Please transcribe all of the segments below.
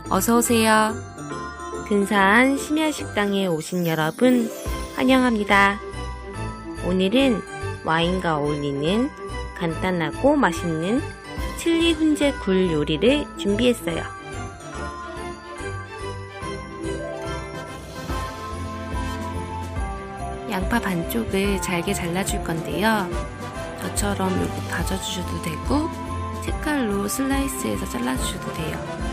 어서오세요. 근사한 심야식당에 오신 여러분 환영합니다. 오늘은 와인과 어울리는 간단하고 맛있는 칠리 훈제 굴 요리를 준비했어요. 양파 반쪽을 잘게 잘라줄 건데요. 저처럼 이렇게 다져주셔도 되고 색깔로 슬라이스해서 잘라주셔도 돼요.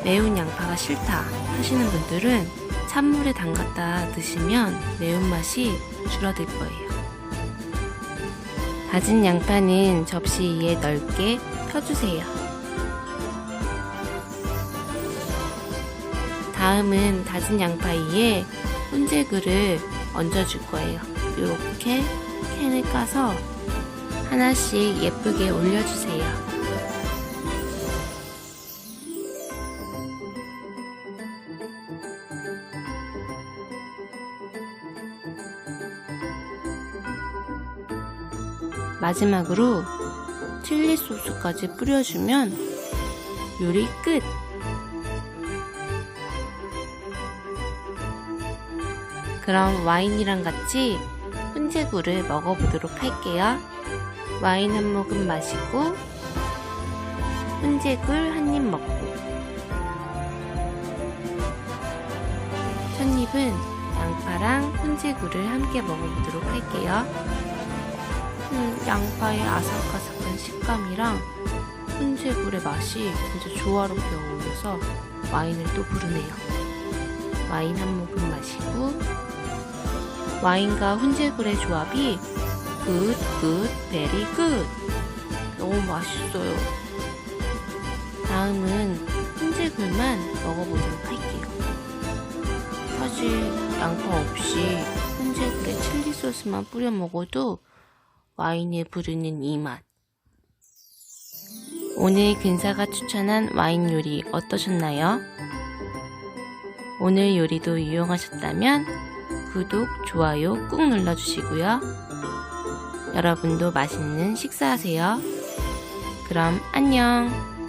매운 양파가 싫다 하시는 분들은 찬물에 담갔다 드시면 매운맛이 줄어들 거예요. 다진 양파는 접시 위에 넓게 펴주세요. 다음은 다진 양파 위에 훈제굴을 얹어줄 거예요. 이렇게 캔을 까서 하나씩 예쁘게 올려주세요. 마지막으로 칠리 소스까지 뿌려주면 요리 끝! 그럼 와인이랑 같이 훈제굴을 먹어보도록 할게요. 와인 한 모금 마시고 훈제굴 한 입 먹고 첫 입은 양파랑 훈제굴을 함께 먹어보도록 할게요. 양파의 아삭아삭한 식감이랑 훈제굴의 맛이 진짜 조화롭게 어울려서 와인을 또 부르네요. 와인 한 모금 마시고 와인과 훈제굴의 조합이 굿, 베리 굿! 너무 맛있어요. 다음은 훈제굴만 먹어보도록 할게요. 사실 양파 없이 훈제굴에 칠리 소스만 뿌려 먹어도 와인에 부르는 이 맛. 오늘 근사가 추천한 와인 요리 어떠셨나요? 오늘 요리도 유용하셨다면 구독, 좋아요 꾹 눌러주시고요. 여러분도 맛있는 식사하세요. 그럼 안녕!